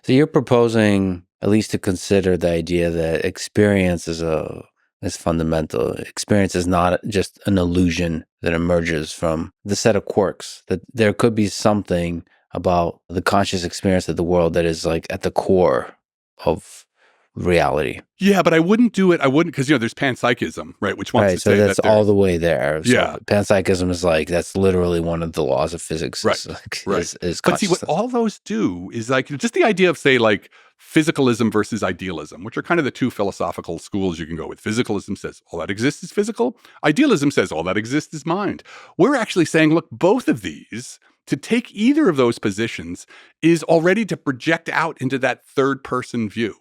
So you're proposing at least to consider the idea that experience is fundamental. Experience is not just an illusion that emerges from the set of quirks. That there could be something about the conscious experience of the world that is like at the core of reality. Yeah, but I wouldn't do it. I wouldn't, because, there's panpsychism, right? Which wants to So say that's that all the way there. So Yeah. panpsychism is like, that's literally one of the laws of physics. Right, Is But see, what consciousness. all those do is like just the idea of, say, like physicalism versus idealism, which are kind of the two philosophical schools you can go with. Physicalism says all that exists is physical. Idealism says all that exists is mind. We're actually saying, look, both of these, to take either of those positions is already to project out into that third person view,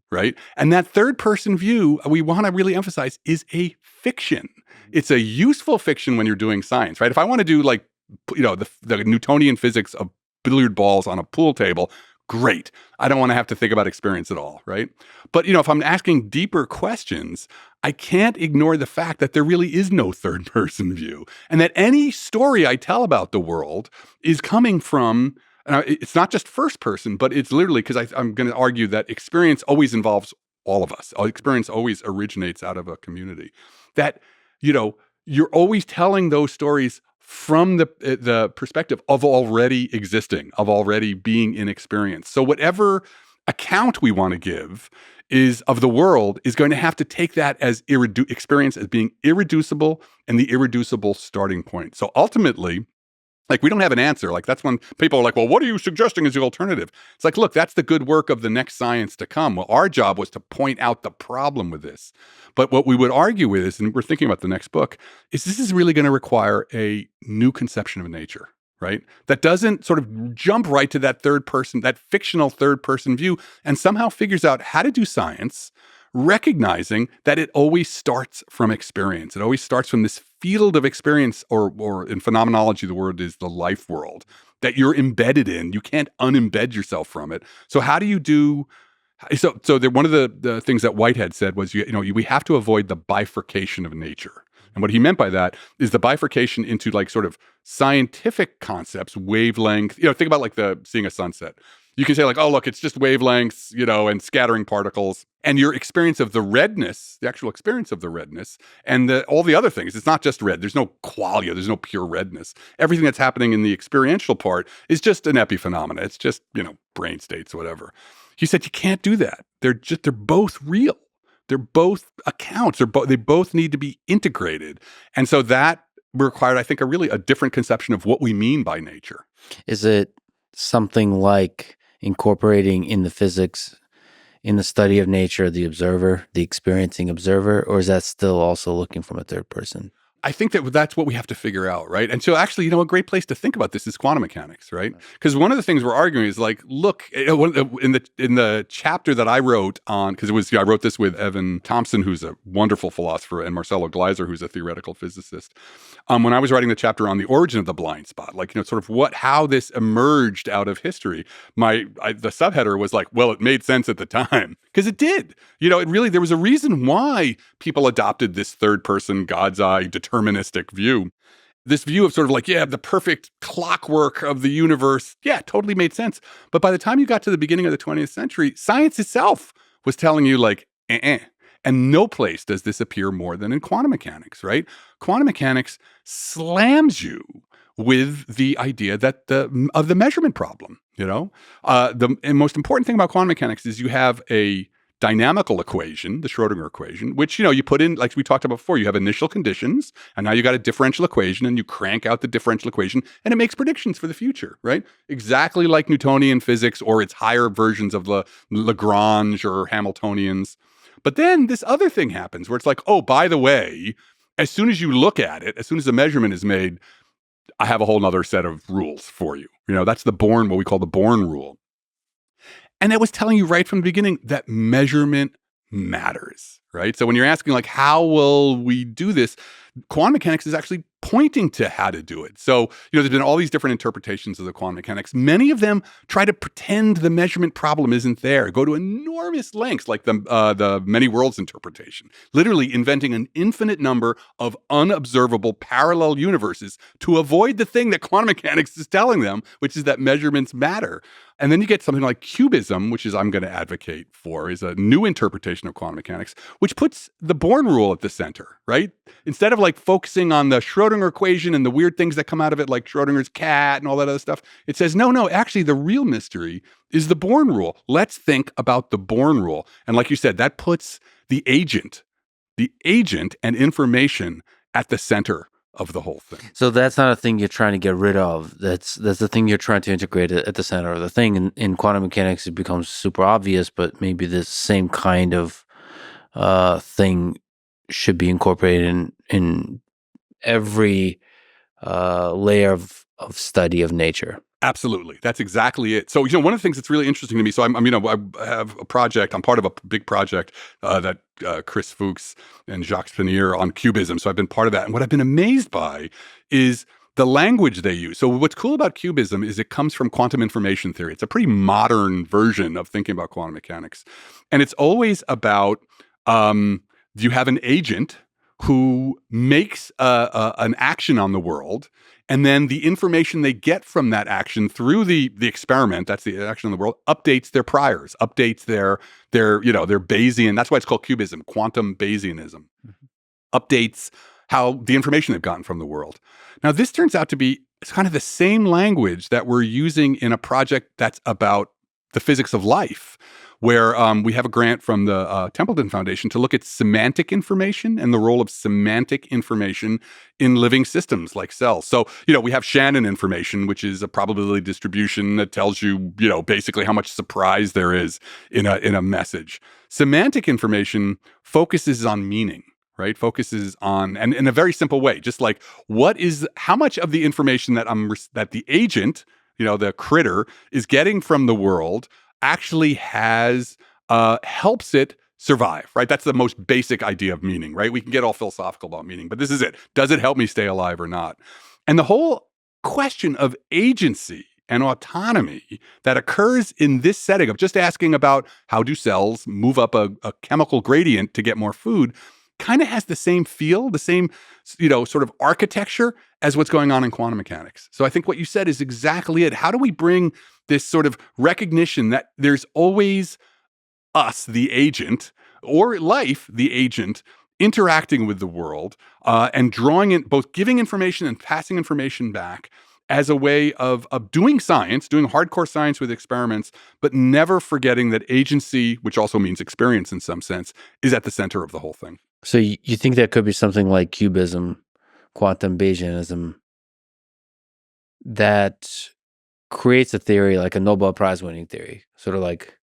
right? And that third person view, we want to really emphasize, is a fiction. It's a useful fiction when you're doing science, right? If I want to do like, the Newtonian physics of billiard balls on a pool table, great. I don't want to have to think about experience at all, right? But, if I'm asking deeper questions, I can't ignore the fact that there really is no third person view, and that any story I tell about the world is coming from, it's not just first person, but it's literally, because I'm going to argue that experience always involves all of us. Experience always originates out of a community. That, you're always telling those stories from the perspective of already existing, of already being in experience. So whatever account we want to give of the world is going to have to take that as experience as being irreducible and the irreducible starting point. So ultimately, like, we don't have an answer. Like, that's when people are like, well, what are you suggesting is the alternative? It's like, look, that's the good work of the next science to come. Well, our job was to point out the problem with this. But what we would argue with is, and we're thinking about the next book, is this is really going to require a new conception of nature, right? That doesn't sort of jump right to that third person, that fictional third person view, and somehow figures out how to do science, recognizing that it always starts from experience. It always starts from this field of experience, or in phenomenology, the word is the life world, that you're embedded in. You can't unembed yourself from it. So how do you do... So one of the things that Whitehead said was, we have to avoid the bifurcation of nature. And what he meant by that is the bifurcation into like sort of scientific concepts, wavelength. Think about like seeing a sunset. You can say like, oh, look, it's just wavelengths, and scattering particles. And your experience of the redness, the actual experience of the redness, and all the other things, it's not just red. There's no qualia. There's no pure redness. Everything that's happening in the experiential part is just an epiphenomena. It's just, brain states, whatever. He said you can't do that. They're both real. They're both accounts. They both need to be integrated. And so that required, I think, a different conception of what we mean by nature. Is it something like incorporating in the physics, in the study of nature, the observer, the experiencing observer, or is that still also looking from a third person? I think that's what we have to figure out, right? And so actually, a great place to think about this is quantum mechanics, right? Because one of the things we're arguing is like, look, in the chapter that I wrote on, because I wrote this with Evan Thompson, who's a wonderful philosopher, and Marcelo Gleiser, who's a theoretical physicist. When I was writing the chapter on the origin of the blind spot, like, sort of how this emerged out of history, the subheader was like, well, it made sense at the time, because it did. There was a reason why people adopted this third person, God's eye, deterministic view. This view of sort of like, the perfect clockwork of the universe, totally made sense. But by the time you got to the beginning of the 20th century, science itself was telling you like, And no place does this appear more than in quantum mechanics, right? Quantum mechanics slams you with the idea that of the measurement problem, The most important thing about quantum mechanics is you have a dynamical equation, the Schrodinger equation, which, you put in, like we talked about before, you have initial conditions, and now you got a differential equation, and you crank out the differential equation, and it makes predictions for the future, right? Exactly like Newtonian physics or its higher versions of the Lagrange or Hamiltonians. But then this other thing happens where it's like, oh, by the way, as soon as you look at it, as soon as the measurement is made, I have a whole nother set of rules for you. That's what we call the Born rule. And that was telling you right from the beginning that measurement matters, right? So when you're asking like, how will we do this? quantum mechanics is actually pointing to how to do it. So, there's been all these different interpretations of the quantum mechanics. Many of them try to pretend the measurement problem isn't there, go to enormous lengths, like the many worlds interpretation, literally inventing an infinite number of unobservable parallel universes to avoid the thing that quantum mechanics is telling them, which is that measurements matter. And then you get something like cubism, which is I'm going to advocate for, is a new interpretation of quantum mechanics, which puts the Born rule at the center, right? Instead of like focusing on the Schrodinger equation and the weird things that come out of it, like Schrodinger's cat and all that other stuff, it says, no, actually the real mystery is the Born rule. Let's think about the Born rule. And like you said, that puts the agent and information at the center of the whole thing. So that's not a thing you're trying to get rid of. That's the thing you're trying to integrate at the center of the thing. In quantum mechanics, it becomes super obvious, but maybe this same kind of thing should be incorporated in every layer of study of nature. Absolutely. That's exactly it. So, one of the things that's really interesting to me, so I have a project, I'm part of a big project that Chris Fuchs and Jacques Pannier on cubism. So I've been part of that. And what I've been amazed by is the language they use. So what's cool about cubism is it comes from quantum information theory. It's a pretty modern version of thinking about quantum mechanics. And it's always about, you have an agent who makes an action on the world, and then the information they get from that action through the experiment, that's the action on the world, updates their priors, updates their Bayesian. That's why it's called cubism, quantum Bayesianism. Updates how the information they've gotten from the world. Now, this turns out to be it's kind of the same language that we're using in a project that's about the physics of life, where we have a grant from the Templeton Foundation to look at semantic information and the role of semantic information in living systems like cells. So, we have Shannon information, which is a probability distribution that tells you, basically how much surprise there is in a message. Semantic information focuses on meaning, right? Focuses on, and in a very simple way, just like how much of the information that the agent, the critter, is getting from the world actually helps it survive, right? That's the most basic idea of meaning, right? We can get all philosophical about meaning, but this is it. Does it help me stay alive or not? And the whole question of agency and autonomy that occurs in this setting of just asking about how do cells move up a chemical gradient to get more food kind of has the same feel, the same, sort of architecture as what's going on in quantum mechanics. So I think what you said is exactly it. How do we bring this sort of recognition that there's always us, the agent, or life, the agent, interacting with the world and drawing in, both giving information and passing information back as a way of doing science, doing hardcore science with experiments, but never forgetting that agency, which also means experience in some sense, is at the center of the whole thing. So you think that could be something like cubism, quantum Bayesianism, that creates a theory like a Nobel Prize winning theory, sort of like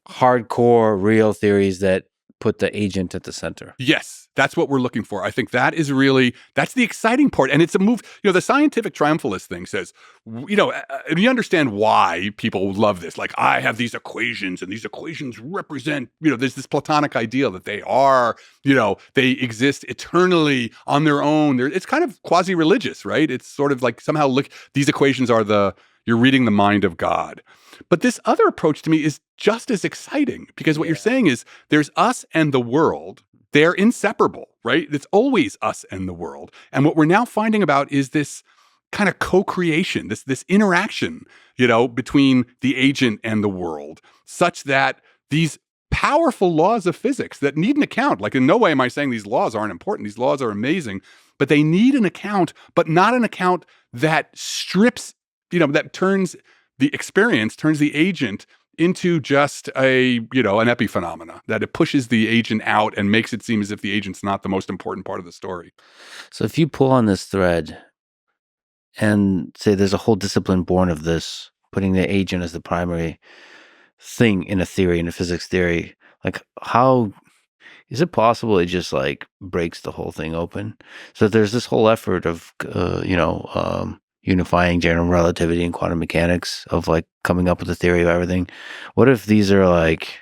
hardcore real theories that put the agent at the center. Yes, that's what we're looking for. I think that's the exciting part. And it's a move, the scientific triumphalist thing says, and you understand why people love this. Like, I have these equations and these equations represent, there's this Platonic ideal that they are, they exist eternally on their own. It's kind of quasi-religious, right? It's sort of like somehow these equations are you're reading the mind of God. But this other approach to me is just as exciting because what you're saying is there's us and the world. They're inseparable, right? It's always us and the world. And what we're now finding about is this kind of co-creation, this interaction, between the agent and the world, such that these powerful laws of physics that need an account, like in no way am I saying these laws aren't important. These laws are amazing, but they need an account, but not an account that strips, that turns the agent into just an epiphenomena, that it pushes the agent out and makes it seem as if the agent's not the most important part of the story. So if you pull on this thread and say there's a whole discipline born of this, putting the agent as the primary thing in a theory, in a physics theory, like how is it possible it just like breaks the whole thing open? So there's this whole effort of, unifying general relativity and quantum mechanics, of like coming up with a theory of everything. What if these are like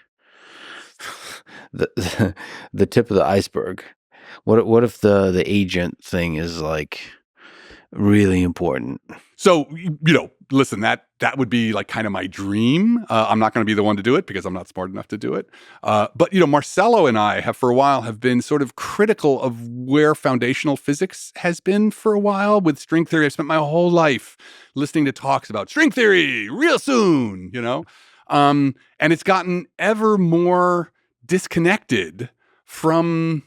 the tip of the iceberg? What if the agent thing is like really important? So, listen, that would be like kind of my dream. I'm not going to be the one to do it because I'm not smart enough to do it. But Marcelo and I have for a while have been sort of critical of where foundational physics has been for a while with string theory. I've spent my whole life listening to talks about string theory real soon, and it's gotten ever more disconnected from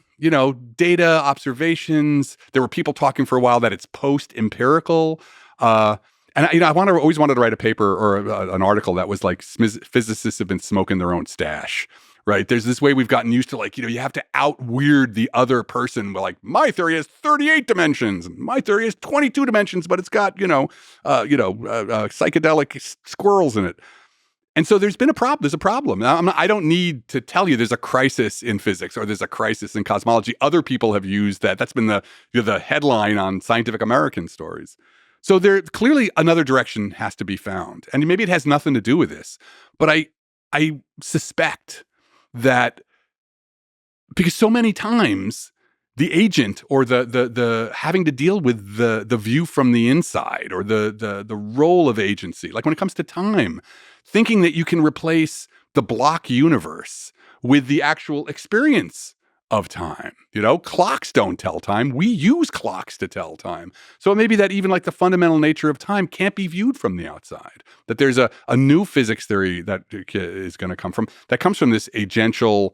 data observations. There were people talking for a while that it's post-empirical. And I always wanted to write a paper or an article that was like physicists have been smoking their own stash, right? There's this way we've gotten used to, like, you have to out weird the other person. We're like, my theory has 38 dimensions. My theory has 22 dimensions, but it's got, psychedelic squirrels in it. And so there's a problem. Now, I don't need to tell you there's a crisis in physics or there's a crisis in cosmology. Other people have used that. That's been the headline on Scientific American stories. So there clearly another direction has to be found. And maybe it has nothing to do with this. But I suspect that because so many times the agent or the having to deal with the view from the inside or the role of agency, like when it comes to time, thinking that you can replace the block universe with the actual experience of time. Clocks don't tell time. We use clocks to tell time. So maybe that even like the fundamental nature of time can't be viewed from the outside, that there's a new physics theory that is going to come from this agential,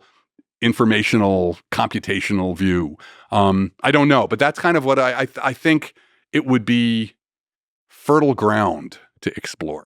informational, computational view. I don't know, but that's kind of what I think it would be fertile ground to explore.